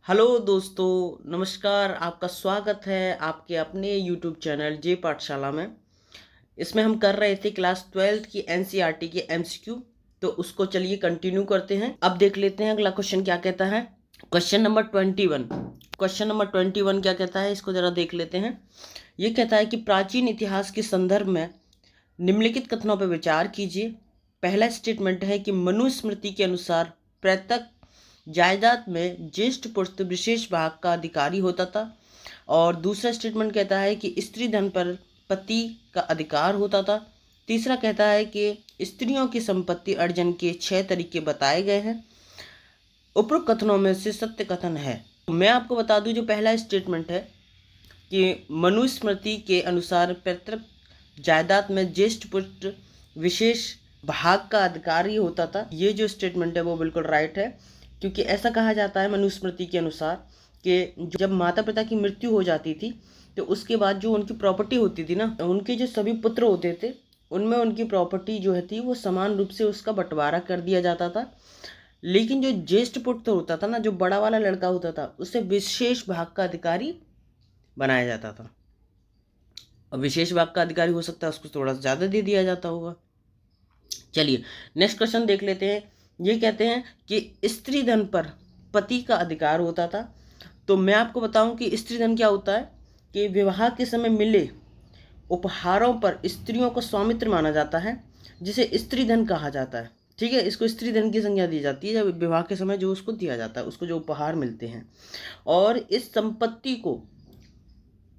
Hello दोस्तों, नमस्कार। आपका स्वागत है आपके अपने यूट्यूब चैनल जे पाठशाला में। इसमें हम कर रहे थे क्लास 12th की एनसीईआरटी के एमसीक्यू। तो उसको चलिए कंटिन्यू करते हैं। अब देख लेते हैं अगला क्वेश्चन क्या कहता है। क्वेश्चन नंबर 21 क्या कहता है, इसको ज़रा देख लेते हैं। ये कहता है कि प्राचीन इतिहास के संदर्भ में निम्नलिखित कथनों पर विचार कीजिए। पहला स्टेटमेंट है कि मनुस्मृति के अनुसार प्रत्येक जायदाद में ज्येष्ठ पुत्र विशेष भाग का अधिकारी होता था। और दूसरा स्टेटमेंट कहता है कि स्त्री धन पर पति का अधिकार होता था। तीसरा कहता है कि स्त्रियों की संपत्ति अर्जन के 6 तरीके बताए गए हैं। उपरोक्त कथनों में से सत्य कथन है। मैं आपको बता दूं, जो पहला स्टेटमेंट है कि मनुस्मृति के अनुसार पैतृक जायदाद में ज्येष्ठ पुत्र विशेष भाग का अधिकारी होता था, ये जो स्टेटमेंट है वो बिल्कुल राइट है। क्योंकि ऐसा कहा जाता है मनुस्मृति के अनुसार कि जब माता पिता की मृत्यु हो जाती थी तो उसके बाद जो उनकी प्रॉपर्टी होती थी ना, उनके जो सभी पुत्र होते थे उनमें उनकी प्रॉपर्टी जो है थी वो समान रूप से उसका बंटवारा कर दिया जाता था। लेकिन जो ज्येष्ठ पुत्र होता था ना, जो बड़ा वाला लड़का होता था, उसे विशेष भाग का अधिकारी बनाया जाता था। अब विशेष भाग का अधिकारी हो सकता है उसको थोड़ा ज़्यादा दे दिया जाता होगा। चलिए नेक्स्ट क्वेश्चन देख लेते हैं। ये कहते हैं कि स्त्री धन पर पति का अधिकार होता था। तो मैं आपको बताऊं कि स्त्री धन क्या होता है कि विवाह के समय मिले उपहारों पर स्त्रियों को स्वामित्र माना जाता है, जिसे स्त्री धन कहा जाता है। ठीक है, इसको स्त्री धन की संज्ञा दी जाती है जब विवाह के समय जो उसको दिया जाता है, उसको जो उपहार मिलते हैं। और इस संपत्ति को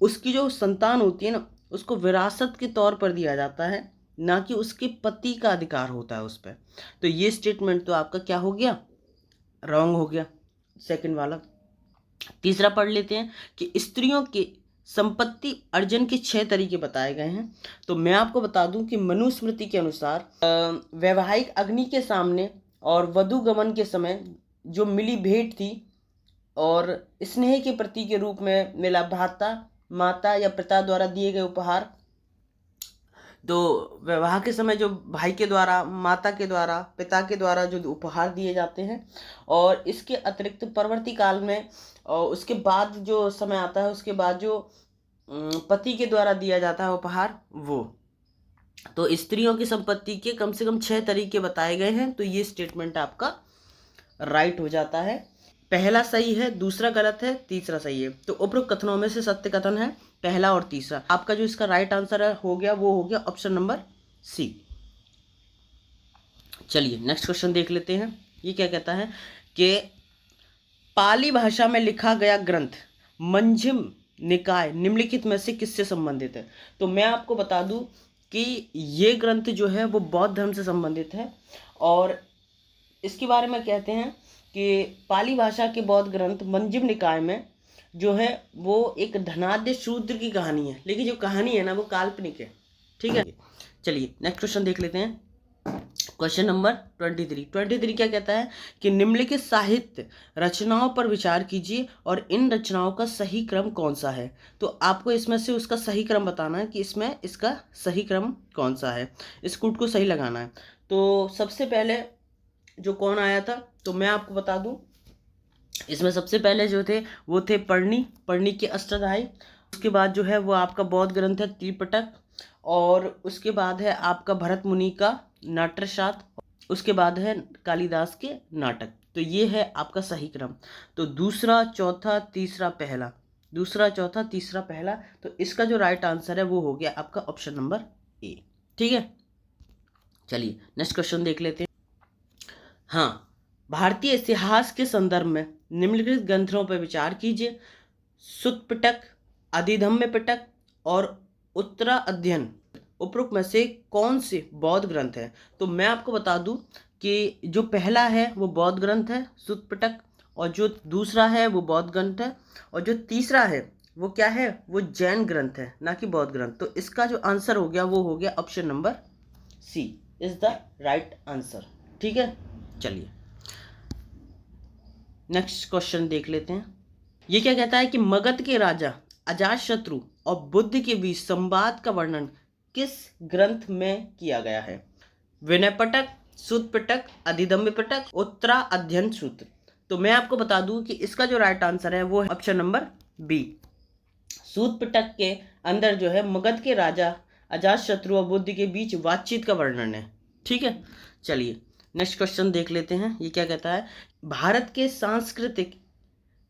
उसकी जो संतान होती है ना, उसको विरासत के तौर पर दिया जाता है, ना कि उसके पति का अधिकार होता है उस पर। तो ये स्टेटमेंट तो आपका क्या हो गया, रॉन्ग हो गया, सेकंड वाला। तीसरा पढ़ लेते हैं कि स्त्रियों के संपत्ति अर्जन के 6 तरीके बताए गए हैं। तो मैं आपको बता दूं कि मनुस्मृति के अनुसार वैवाहिक अग्नि के सामने और वधु गमन के समय जो मिली भेंट थी और स्नेह के प्रतीक के रूप में मिला भ्राता, माता या पिता द्वारा दिए गए उपहार। तो विवाह के समय जो भाई के द्वारा, माता के द्वारा, पिता के द्वारा जो उपहार दिए जाते हैं, और इसके अतिरिक्त परवर्ती काल में और उसके बाद जो समय आता है उसके बाद जो पति के द्वारा दिया जाता है उपहार, वो। तो स्त्रियों की संपत्ति के कम से कम 6 तरीके बताए गए हैं। तो ये स्टेटमेंट आपका राइट हो जाता है। पहला सही है, दूसरा गलत है, तीसरा सही है। तो उपरोक्त कथनों में से सत्य कथन है पहला और तीसरा। आपका जो इसका राइट आंसर है हो गया, वो हो गया ऑप्शन नंबर सी। चलिए नेक्स्ट क्वेश्चन देख लेते हैं। ये क्या कहता है कि पाली भाषा में लिखा गया ग्रंथ मंजिम निकाय निम्नलिखित में से किससे संबंधित है। तो मैं आपको बता दूं कि ये ग्रंथ जो है वो बौद्ध धर्म से संबंधित है। और इसके बारे में कहते हैं कि पाली भाषा के बौद्ध ग्रंथ मंजिम निकाय में जो है वो एक धनाढ्य शूद्र की कहानी है, लेकिन जो कहानी है ना वो काल्पनिक है। ठीक है, चलिए नेक्स्ट क्वेश्चन देख लेते हैं। क्वेश्चन नंबर 23 क्या कहता है कि निम्नलिखित साहित्य रचनाओं पर विचार कीजिए और इन रचनाओं का सही क्रम कौन सा है। तो आपको इसमें से उसका सही क्रम बताना है कि इसमें इसका सही क्रम कौन सा है, इस कूट को सही लगाना है। तो सबसे पहले जो कौन आया था, तो मैं आपको बता दूं, इसमें सबसे पहले जो थे वो थे पढ़नी के अष्टाध्यायी। उसके बाद जो है वो आपका बौद्ध ग्रंथ है त्रिपिटक। और उसके बाद है आपका भरत मुनि का नाट्यशास्त्र। उसके बाद है कालिदास के नाटक। तो ये है आपका सही क्रम। तो दूसरा चौथा तीसरा पहला, दूसरा चौथा तीसरा पहला। तो इसका जो राइट आंसर है वो हो गया आपका ऑप्शन नंबर ए। ठीक है, चलिए नेक्स्ट क्वेश्चन देख लेते हैं। हाँ, भारतीय इतिहास के संदर्भ में निम्नलिखित ग्रंथों पर विचार कीजिए। सुत्त पिटक, अधिधम्म पिटक और उत्तरा अध्ययन उपरोक्त में से कौन से बौद्ध ग्रंथ है। तो मैं आपको बता दूं कि जो पहला है वो बौद्ध ग्रंथ है सुत्त पिटक, और जो दूसरा है वो बौद्ध ग्रंथ है, और जो तीसरा है वो क्या है, वो जैन ग्रंथ है, ना कि बौद्ध ग्रंथ। तो इसका जो आंसर हो गया वो हो गया option number C is the right answer. ठीक है, चलिए नेक्स्ट क्वेश्चन देख लेते हैं। ये क्या कहता है कि मगध के राजा अजातशत्रु और बुद्ध के बीच संवाद का वर्णन किस ग्रंथ में किया गया है। विनय पिटक, सुत्त पिटक, अधिधम्म पिटक, उत्तरा अध्ययन सूत्र। तो तो मैं आपको बता दूं कि इसका जो राइट आंसर है वो है ऑप्शन नंबर बी। सूत पिटक के अंदर जो है मगध के राजा अजातशत्रु और बुद्ध के बीच बातचीत का वर्णन है। ठीक है, चलिए नेक्स्ट क्वेश्चन देख लेते हैं। ये क्या कहता है, भारत के सांस्कृतिक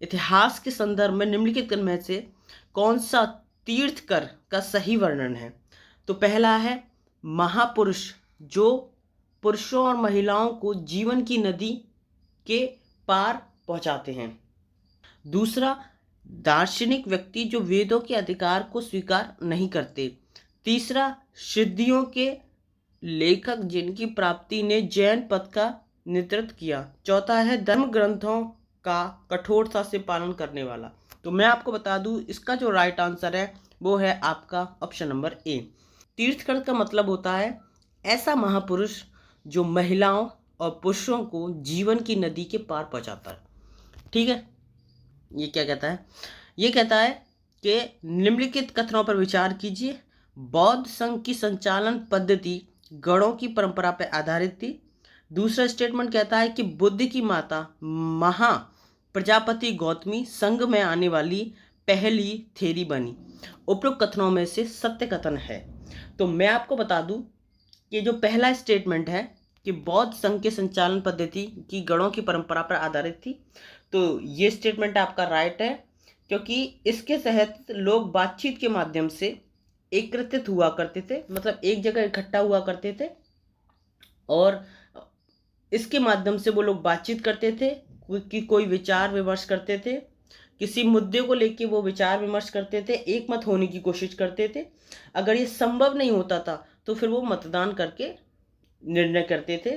इतिहास के संदर्भ में निम्नलिखित में से कौन सा तीर्थकर का सही वर्णन है। तो पहला है महापुरुष, जो पुरुषों और महिलाओं को जीवन की नदी के पार पहुंचाते हैं। दूसरा, दार्शनिक व्यक्ति जो वेदों के अधिकार को स्वीकार नहीं करते। तीसरा, सिद्धियों के लेखक जिनकी प्राप्ति ने जैन पथ का नेतृत्व किया। चौथा है धर्म ग्रंथों का कठोरता से पालन करने वाला। तो मैं आपको बता दूं इसका जो राइट आंसर है वो है आपका ऑप्शन नंबर ए। तीर्थकर का मतलब होता है ऐसा महापुरुष जो महिलाओं और पुरुषों को जीवन की नदी के पार पहुंचाता है। ठीक है, ये क्या कहता है, ये कहता है कि निम्नलिखित कथनों पर विचार कीजिए। बौद्ध संघ की संचालन पद्धति गणों की परंपरा पर आधारित थी। दूसरा स्टेटमेंट कहता है कि बुद्ध की माता महा प्रजापति गौतमी संघ में आने वाली पहली थेरी बनी। उपरोक्त कथनों में से सत्य कथन है। तो मैं आपको बता दूं कि जो पहला स्टेटमेंट है कि बौद्ध संघ के संचालन पद्धति की गणों की परंपरा पर आधारित थी, तो ये स्टेटमेंट आपका राइट है, क्योंकि इसके तहत लोग बातचीत के माध्यम से एकत्रित हुआ करते थे, मतलब एक जगह इकट्ठा हुआ करते थे और इसके माध्यम से वो लोग बातचीत करते थे कि कोई विचार विमर्श करते थे, किसी मुद्दे को लेके वो विचार विमर्श करते थे, एक मत होने की कोशिश करते थे। अगर ये संभव नहीं होता था तो फिर वो मतदान करके निर्णय करते थे।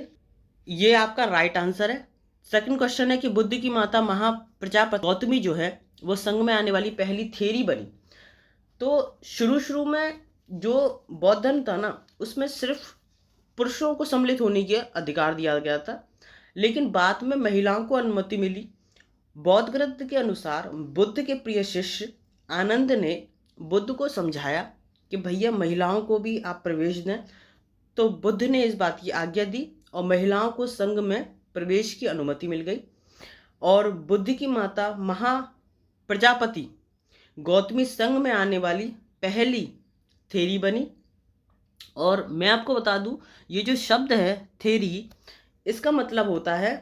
ये आपका राइट आंसर है। सेकंड क्वेश्चन है कि बुद्ध की माता महाप्रजापति गौतमी जो है वो संघ में आने वाली पहली थेरी बनी। तो शुरू में जो बौद्ध धर्म था ना, उसमें सिर्फ पुरुषों को सम्मिलित होने के अधिकार दिया गया था, लेकिन बाद में महिलाओं को अनुमति मिली। बौद्ध ग्रंथ के अनुसार बुद्ध के प्रिय शिष्य आनंद ने बुद्ध को समझाया कि भैया महिलाओं को भी आप प्रवेश दें। तो बुद्ध ने इस बात की आज्ञा दी और महिलाओं को संघ में प्रवेश की अनुमति मिल गई और बुद्ध की माता महाप्रजापति गौतमी संघ में आने वाली पहली थेरी बनी। और मैं आपको बता दूं ये जो शब्द है थेरी, इसका मतलब होता है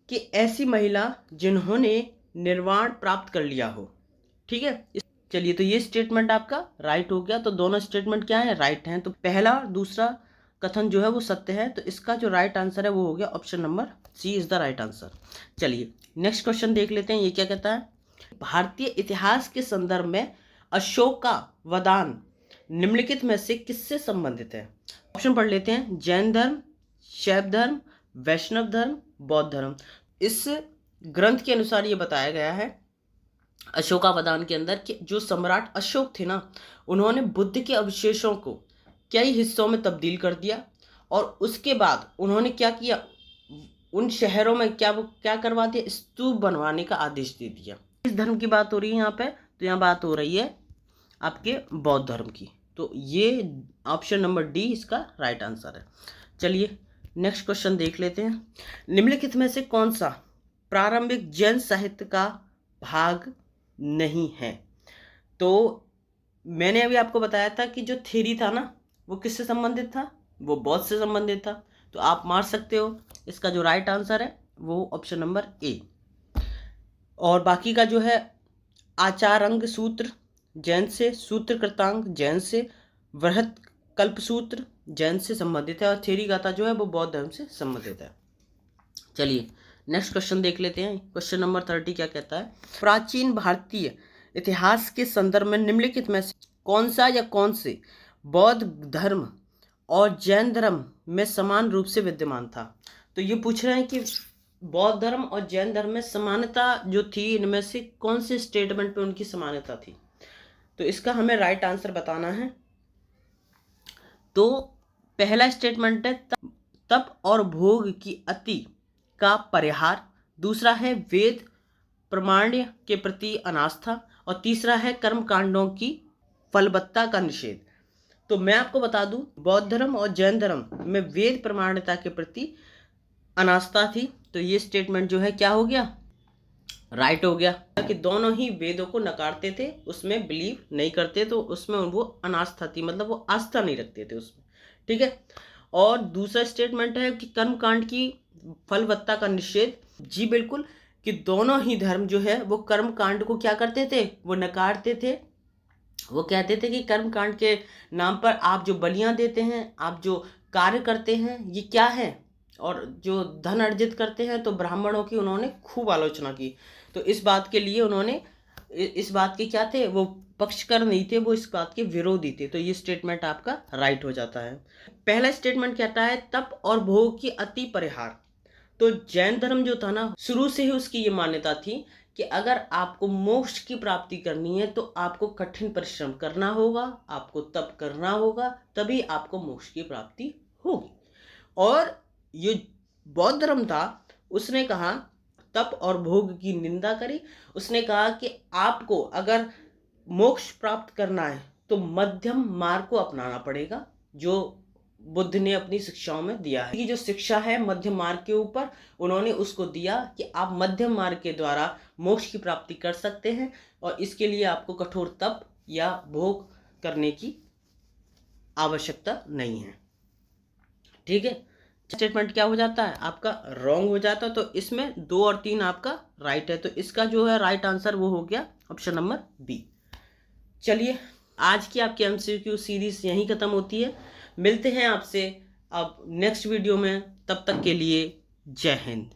कि ऐसी महिला जिन्होंने निर्वाण प्राप्त कर लिया हो। ठीक है, चलिए तो ये स्टेटमेंट आपका राइट हो गया। तो दोनों स्टेटमेंट क्या है, राइट हैं। तो पहला दूसरा कथन जो है वो सत्य है। तो इसका जो राइट आंसर है वो हो गया option number C is the right answer. चलिए नेक्स्ट क्वेश्चन देख लेते हैं। ये क्या कहता है, भारतीय इतिहास के संदर्भ में अशोकावदान निम्नलिखित में से किससे संबंधित है। ऑप्शन पढ़ लेते हैं, जैन धर्म, शैव धर्म, वैष्णव धर्म, बौद्ध धर्म। इस ग्रंथ के अनुसार ये बताया गया है अशोकावदान के अंदर कि जो सम्राट अशोक थे ना, उन्होंने बुद्ध के अवशेषों को कई हिस्सों में तब्दील कर दिया और उसके बाद उन्होंने क्या किया, उन शहरों में क्या करवा दिया, स्तूप बनवाने का आदेश दे दिया। इस धर्म की बात हो रही है यहाँ पे, तो यहाँ बात हो रही है आपके बौद्ध धर्म की। तो ये ऑप्शन नंबर डी इसका राइट आंसर है। चलिए नेक्स्ट क्वेश्चन देख लेते हैं। निम्नलिखित में से कौन सा प्रारंभिक जैन साहित्य का भाग नहीं है। तो मैंने अभी आपको बताया था कि जो थ्योरी था ना वो किससे संबंधित था, वो बौद्ध से संबंधित था। तो आप मार सकते हो इसका जो राइट आंसर है वो ऑप्शन नंबर ए। और बाकी का जो है आचारंग सूत्र जैन से, सूत्र कृतांग जैन से, वृहत कल्पसूत्र जैन से संबंधित है और थ्योरी गाथा जो है वो बौद्ध धर्म से संबंधित है। चलिए नेक्स्ट क्वेश्चन देख लेते हैं। क्वेश्चन नंबर 30 क्या कहता है, प्राचीन भारतीय इतिहास के संदर्भ में निम्नलिखित में से कौन सा या कौन से बौद्ध धर्म और जैन धर्म में समान रूप से विद्यमान था। तो ये पूछ रहे हैं कि बौद्ध धर्म और जैन धर्म में समानता जो थी, इनमें से कौन से स्टेटमेंट पे उनकी समानता थी। तो इसका हमें राइट आंसर बताना है। तो पहला स्टेटमेंट है तप और भोग की अति का परिहार, दूसरा है वेद प्रमाण्य के प्रति अनास्था और तीसरा है कर्म कांडों की फलबत्ता का निषेध। तो मैं आपको बता दूं बौद्ध धर्म और जैन धर्म में वेद प्रमाण्यता के प्रति अनास्था थी। तो ये स्टेटमेंट जो है क्या हो गया, राइट हो गया कि दोनों ही वेदों को नकारते थे, उसमें बिलीव नहीं करते, तो उसमें वो अनास्था थी, मतलब वो आस्था नहीं रखते थे उसमें। ठीक है। और दूसरा स्टेटमेंट है कि कर्मकांड की फलवत्ता का निषेध। जी बिल्कुल, कि दोनों ही धर्म जो है वो कर्मकांड को क्या करते थे, वो नकारते थे। वो कहते थे कि कर्मकांड के नाम पर आप जो बलियां देते हैं, आप जो कार्य करते हैं, ये क्या है, और जो धन अर्जित करते हैं, तो ब्राह्मणों की उन्होंने खूब आलोचना की। तो इस बात के लिए उन्होंने इस बात के क्या थे, वो पक्षकर नहीं थे, वो इस बात के विरोधी थे। तो ये स्टेटमेंट आपका राइट हो जाता है। पहला स्टेटमेंट कहता है तप और भोग की अति परिहार। तो जैन धर्म जो था ना, शुरू से ही उसकी ये मान्यता थी कि अगर आपको मोक्ष की प्राप्ति करनी है तो आपको कठिन परिश्रम करना होगा, आपको तप करना होगा, तभी आपको मोक्ष की प्राप्ति होगी। और ये बौद्ध धर्म था, उसने कहा, तप और भोग की निंदा करी। उसने कहा कि आपको अगर मोक्ष प्राप्त करना है तो मध्यम मार्ग को अपनाना पड़ेगा, जो बुद्ध ने अपनी शिक्षाओं में दिया है। ये जो शिक्षा है मध्यम मार्ग के ऊपर, उन्होंने उसको दिया कि आप मध्यम मार्ग के द्वारा मोक्ष की प्राप्ति कर सकते हैं, और इसके लिए आपको कठोर तप या भोग करने की आवश्यकता नहीं है। ठीक है। स्टेटमेंट क्या हो जाता है आपका, रॉन्ग हो जाता है। तो इसमें 2 और 3 आपका राइट है, तो इसका जो है राइट आंसर वो हो गया ऑप्शन नंबर बी। चलिए, आज की आपकी एमसीक्यू सीरीज यहीं खत्म होती है। मिलते हैं आपसे अब नेक्स्ट वीडियो में, तब तक के लिए जय हिंद।